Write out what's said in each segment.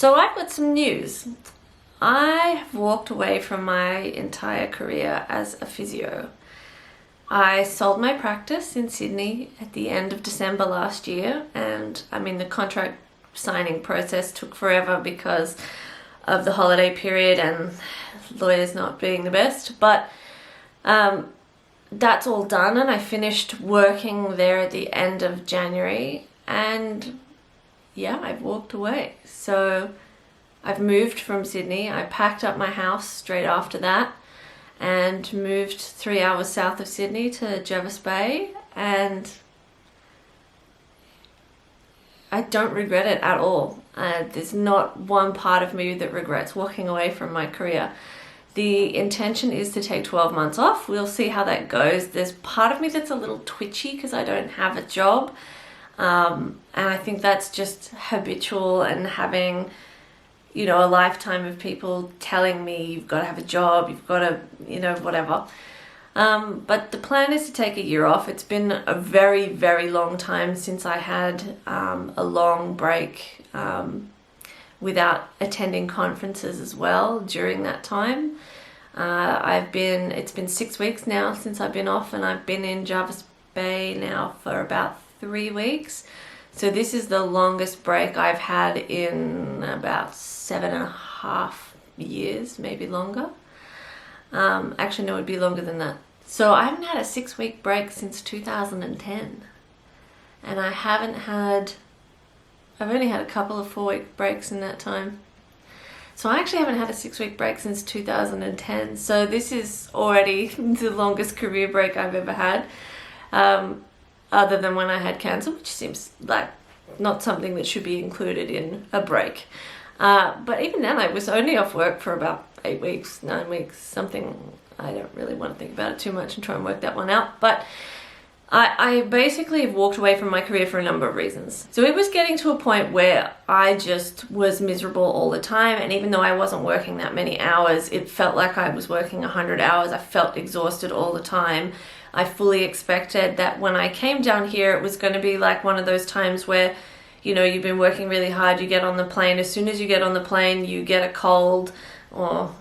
So I've got some news. I have walked away from my entire career as a physio. I sold my practice in Sydney at the end of December last year, and the contract signing process took forever because of the holiday period and lawyers not being the best, but that's all done, and I finished working there at the end of January, and yeah, I've walked away. So I've moved from Sydney. I packed up my house straight after that and moved 3 hours south of Sydney to Jervis Bay, and I don't regret it at all. There's not one part of me that regrets walking away from my career. The intention is to take 12 months off. We'll see how that goes. There's part of me that's a little twitchy because I don't have a job. And I think that's just habitual, and having, a lifetime of people telling me you've got to have a job, you've got to, whatever. But the plan is to take a year off. It's been a very, very long time since I had a long break without attending conferences as well during that time. It's been 6 weeks now since I've been off, and I've been in Jervis Bay now for about 3 weeks. So this is the longest break I've had in about 7.5 years, maybe longer. Actually, no, it would be longer than that. So I haven't had a 6-week break since 2010. And I've only had a couple of 4-week breaks in that time. So I actually haven't had a 6-week break since 2010. So this is already the longest career break I've ever had. Other than when I had cancer, which seems like not something that should be included in a break. But even then, I was only off work for about 8 weeks, 9 weeks, something. I don't really want to think about it too much and try and work that one out. But I basically have walked away from my career for a number of reasons. So it was getting to a point where I just was miserable all the time. And even though I wasn't working that many hours, it felt like I was working 100 hours. I felt exhausted all the time. I fully expected that when I came down here, it was going to be like one of those times where, you've been working really hard, you get on the plane. As soon as you get on the plane, you get a cold, or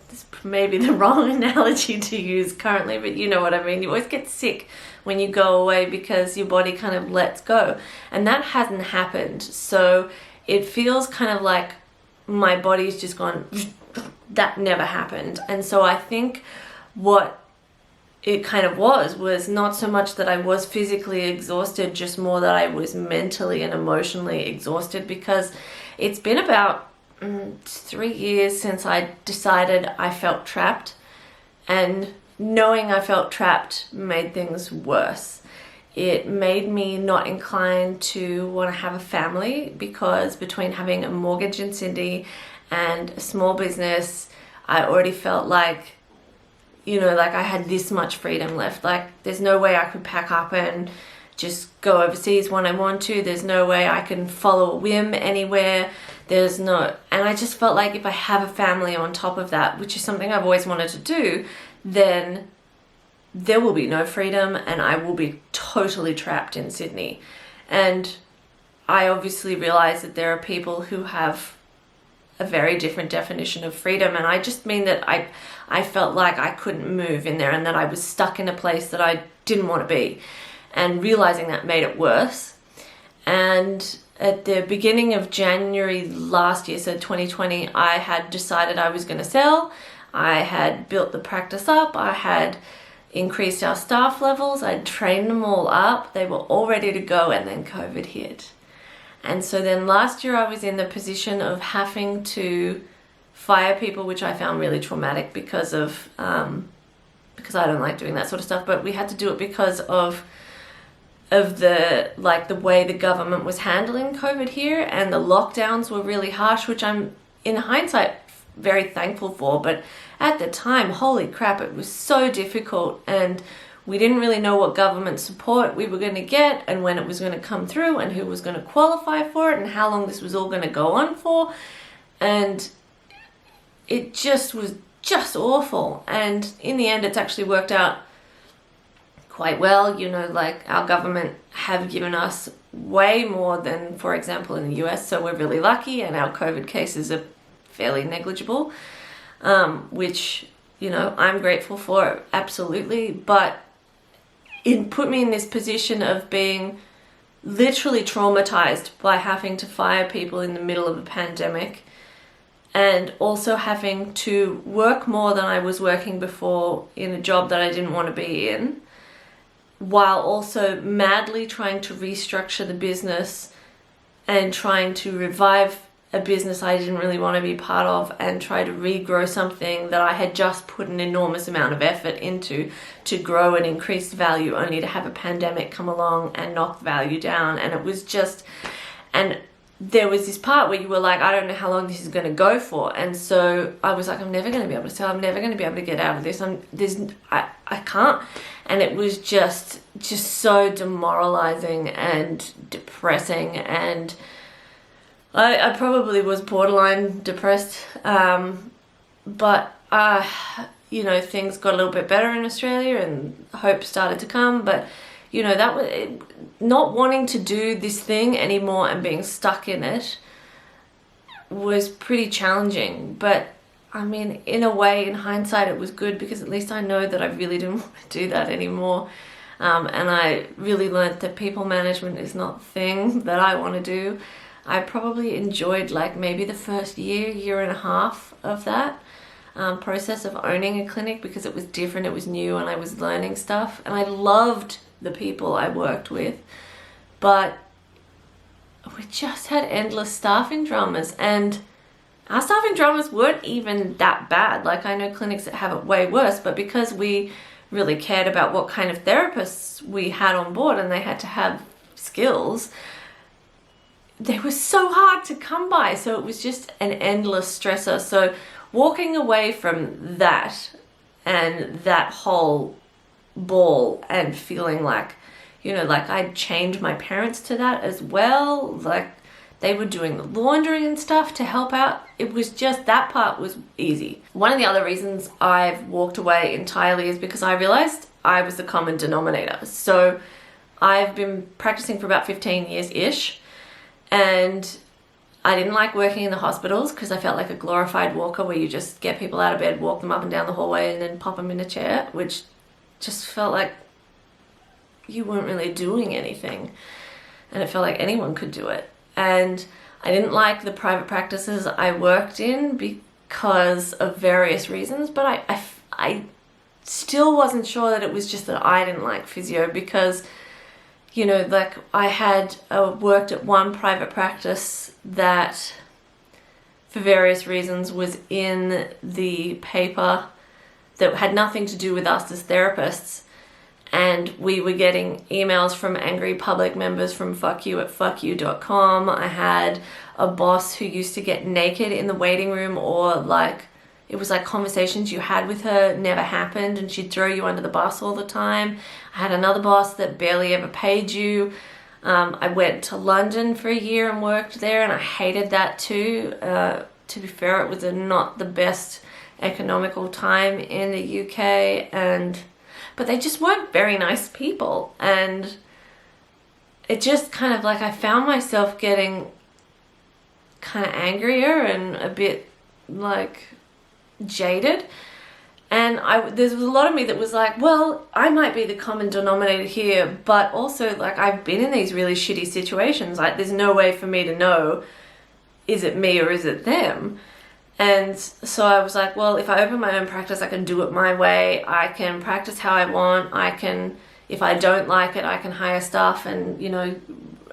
this may be the wrong analogy to use currently, but you know what I mean. You always get sick when you go away because your body kind of lets go. And that hasn't happened. So it feels kind of like my body's just gone, that never happened. And so I think what it kind of was not so much that I was physically exhausted, just more that I was mentally and emotionally exhausted, because it's been about 3 years since I decided I felt trapped, and knowing I felt trapped made things worse. It made me not inclined to want to have a family, because between having a mortgage in Sydney and a small business, I already felt like I had this much freedom left. Like, there's no way I could pack up and just go overseas when I want to. There's no way I can follow a whim anywhere. And I just felt like if I have a family on top of that, which is something I've always wanted to do, then there will be no freedom and I will be totally trapped in Sydney. And I obviously realize that there are people who have a very different definition of freedom, and I just mean that I felt like I couldn't move in there, and that I was stuck in a place that I didn't want to be, and realizing that made it worse. And at the beginning of January last year, so 2020, I had decided I was going to sell. I had built the practice up, I had increased our staff levels, I'd trained them all up, they were all ready to go, and then COVID hit. And so then last year I was in the position of having to fire people, which I found really traumatic because I don't like doing that sort of stuff, but we had to do it because of the way the government was handling COVID here, and the lockdowns were really harsh, which I'm in hindsight very thankful for. But at the time, holy crap, it was so difficult, and we didn't really know what government support we were going to get, and when it was going to come through, and who was going to qualify for it, and how long this was all going to go on for. And it just was just awful. And in the end, it's actually worked out quite well. Our government have given us way more than, for example, in the US. So we're really lucky, and our COVID cases are fairly negligible, which, you know, I'm grateful for, absolutely. But it put me in this position of being literally traumatized by having to fire people in the middle of a pandemic, and also having to work more than I was working before in a job that I didn't want to be in, while also madly trying to restructure the business and trying to revive a business I didn't really want to be part of, and try to regrow something that I had just put an enormous amount of effort into to grow and increase value, only to have a pandemic come along and knock value down. And it was just, and there was this part where you were like, I don't know how long this is going to go for. And so I was like, I'm never going to be able to sell. I'm never going to be able to get out of this. I can't. And it was just so demoralizing and depressing. And I probably was borderline depressed. But you know, things got a little bit better in Australia and hope started to come. But you know, that was not wanting to do this thing anymore and being stuck in it was pretty challenging. But I mean, in a way, in hindsight, it was good, because at least I know that I really didn't want to do that anymore. And I really learned that people management is not the thing that I want to do. I probably enjoyed like maybe the first year and a half of that process of owning a clinic, because it was different, it was new, and I was learning stuff. And I loved the people I worked with, but we just had endless staffing dramas, and our staffing dramas weren't even that bad. Like, I know clinics that have it way worse, but because we really cared about what kind of therapists we had on board and they had to have skills, they were so hard to come by. So it was just an endless stressor. So walking away from that and that whole ball, and feeling like, you know, like I'd chained my parents to that as well. Like, they were doing the laundry and stuff to help out. It was just, that part was easy. One of the other reasons I've walked away entirely is because I realized I was the common denominator. So I've been practicing for about 15 years-ish, and I didn't like working in the hospitals because I felt like a glorified walker where you just get people out of bed, walk them up and down the hallway, and then pop them in a chair, which just felt like you weren't really doing anything, and it felt like anyone could do it. And I didn't like the private practices I worked in because of various reasons, but I still wasn't sure that it was just that I didn't like physio, because, you know, like I had worked at one private practice that for various reasons was in the paper that had nothing to do with us as therapists, and we were getting emails from angry public members from fuckyou@fuckyou.com. I had a boss who used to get naked in the waiting room, or like, it was like conversations you had with her never happened, and she'd throw you under the bus all the time. I had another boss that barely ever paid you. I went to London for a year and worked there, and I hated that too. To be fair, it was not the best economical time in the UK, but they just weren't very nice people, and it just kind of like, I found myself getting kind of angrier and a bit like jaded, and there was a lot of me that was like, well, I might be the common denominator here, but also like, I've been in these really shitty situations, like there's no way for me to know, is it me or is it them? And so I was like, well, if I open my own practice, I can do it my way. I can practice how I want. I can, if I don't like it, I can hire staff and, you know,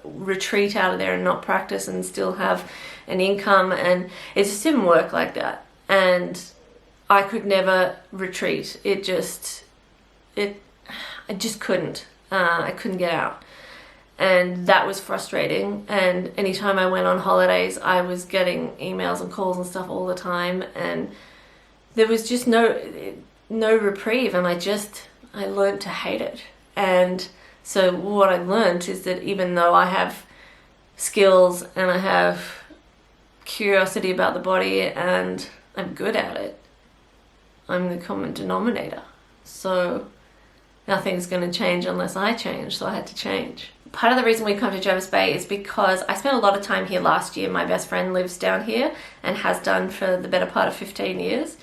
retreat out of there and not practice and still have an income. And it just didn't work like that. And I could never retreat. I just couldn't. I couldn't get out. And that was frustrating. And anytime I went on holidays, I was getting emails and calls and stuff all the time. And there was just no reprieve. And I learned to hate it. And so what I learned is that even though I have skills and I have curiosity about the body and I'm good at it, I'm the common denominator. So nothing's going to change unless I change, so I had to change. part of the reason we come to Jervis Bay is because I spent a lot of time here last year. My best friend lives down here and has done for the better part of 15 years.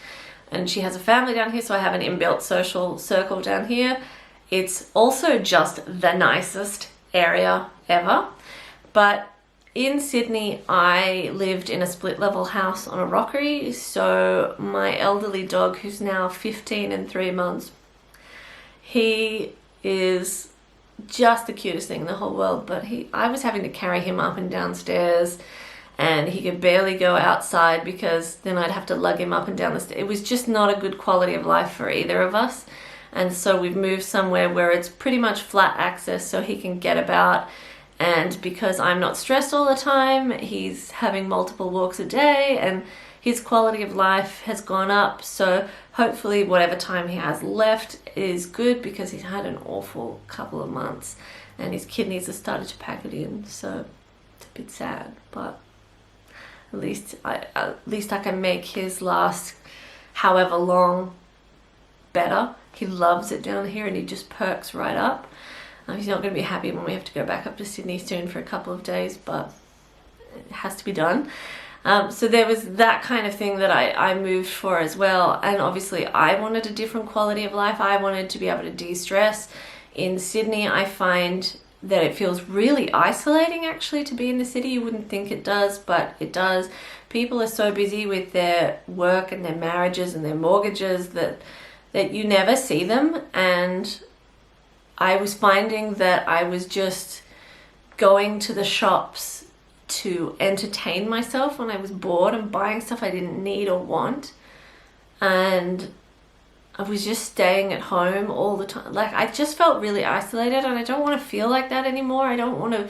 And she has a family down here, so I have an inbuilt social circle down here. It's also just the nicest area ever. But in Sydney, I lived in a split level house on a rockery. So my elderly dog, who's now 15 and 3 months, he is just the cutest thing in the whole world. But I was having to carry him up and downstairs, and he could barely go outside because then I'd have to lug him up and down the stairs. It was just not a good quality of life for either of us. And so we've moved somewhere where it's pretty much flat access so he can get about. And because I'm not stressed all the time, he's having multiple walks a day and his quality of life has gone up. So hopefully whatever time he has left is good, because he's had an awful couple of months and his kidneys have started to pack it in. So it's a bit sad, but at least I can make his last however long better. He loves it down here and he just perks right up. He's not going to be happy when we have to go back up to Sydney soon for a couple of days, but it has to be done. So there was that kind of thing that I moved for as well. And obviously I wanted a different quality of life. I wanted to be able to de-stress. In Sydney, I find that it feels really isolating actually to be in the city. You wouldn't think it does, but it does. People are so busy with their work and their marriages and their mortgages that you never see them. And I was finding that I was just going to the shops to entertain myself when I was bored and buying stuff I didn't need or want. And I was just staying at home all the time. Like, I just felt really isolated, and I don't want to feel like that anymore. I don't want to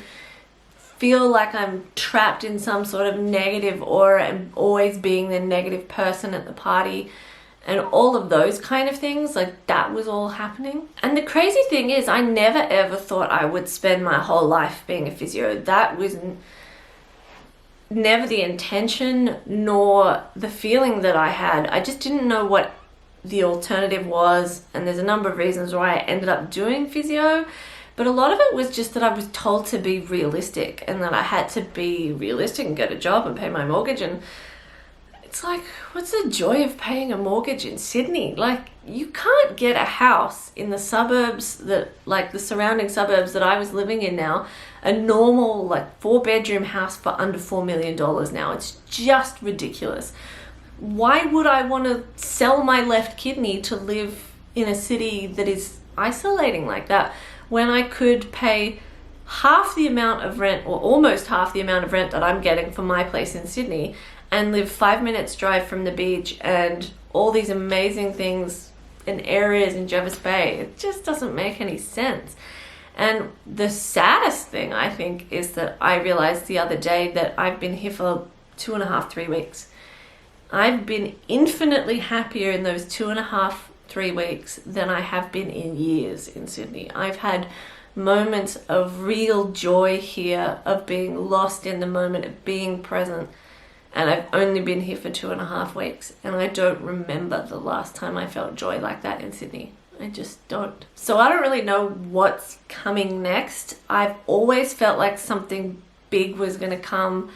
feel like I'm trapped in some sort of negative aura and always being the negative person at the party and all of those kind of things. Like, that was all happening. And the crazy thing is, I never ever thought I would spend my whole life being a physio. That was never the intention nor the feeling that I had. I just didn't know what the alternative was, and there's a number of reasons why I ended up doing physio. But a lot of it was just that I was told to be realistic, and that I had to be realistic and get a job and pay my mortgage. And it's like, what's the joy of paying a mortgage in Sydney? Like, you can't get a house in the suburbs that, like the surrounding suburbs that I was living in now, a normal like 4-bedroom house for under $4 million now. It's just ridiculous. Why would I want to sell my left kidney to live in a city that is isolating like that, when I could pay half the amount of rent, or almost half the amount of rent that I'm getting for my place in Sydney, and live 5 minutes drive from the beach and all these amazing things and areas in Jervis Bay? It just doesn't make any sense. And the saddest thing, I think, is that I realized the other day that I've been here for 2.5, 3 weeks. I've been infinitely happier in those 2.5, 3 weeks than I have been in years in Sydney. I've had moments of real joy here, of being lost in the moment, of being present. And I've only been here for 2.5 weeks, and I don't remember the last time I felt joy like that in Sydney. I just don't. So I don't really know what's coming next. I've always felt like something big was going to come,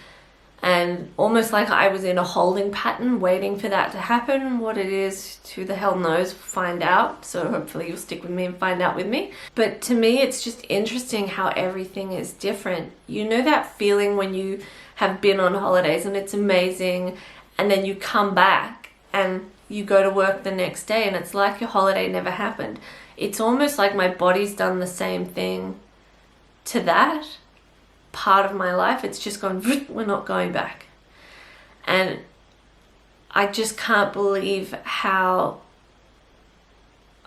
and almost like I was in a holding pattern waiting for that to happen. What it is, who the hell knows, find out. So hopefully you'll stick with me and find out with me. But to me, it's just interesting how everything is different. You know that feeling when you have been on holidays and it's amazing, and then you come back and you go to work the next day and it's like your holiday never happened. It's almost like my body's done the same thing to that part of my life. It's just gone, we're not going back. And I just can't believe how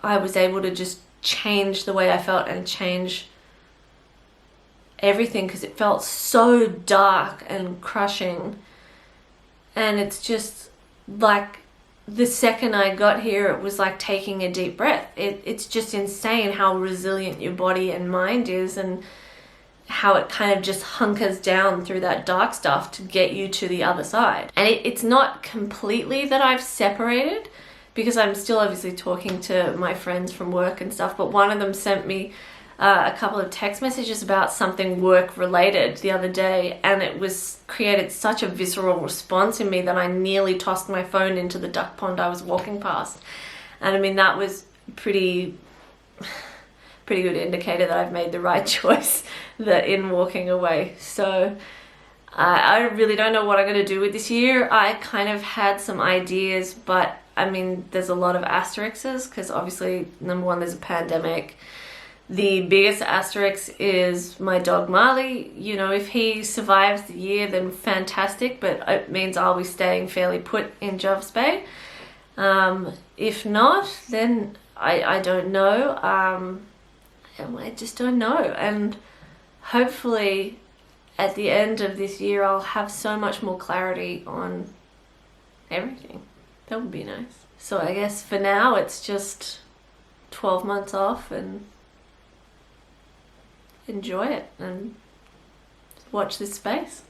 I was able to just change the way I felt and change everything, because it felt so dark and crushing. And it's just like, the second I got here, it was like taking a deep breath. It's just insane how resilient your body and mind is, and how it kind of just hunkers down through that dark stuff to get you to the other side. And it's not completely that I've separated, because I'm still obviously talking to my friends from work and stuff, but one of them sent me a couple of text messages about something work related the other day, and it was created such a visceral response in me that I nearly tossed my phone into the duck pond I was walking past. And I mean, that was pretty good indicator that I've made the right choice that in walking away. So I really don't know what I'm going to do with this year. I kind of had some ideas, but I mean, there's a lot of asterisks because obviously, number one, there's a pandemic. The biggest asterisk is my dog Marley. You know, if he survives the year, then fantastic, but it means I'll be staying fairly put in Doves Bay. If not, then I don't know. I just don't know. And hopefully at the end of this year, I'll have so much more clarity on everything. That would be nice. So I guess for now, it's just 12 months off and enjoy it and watch this space.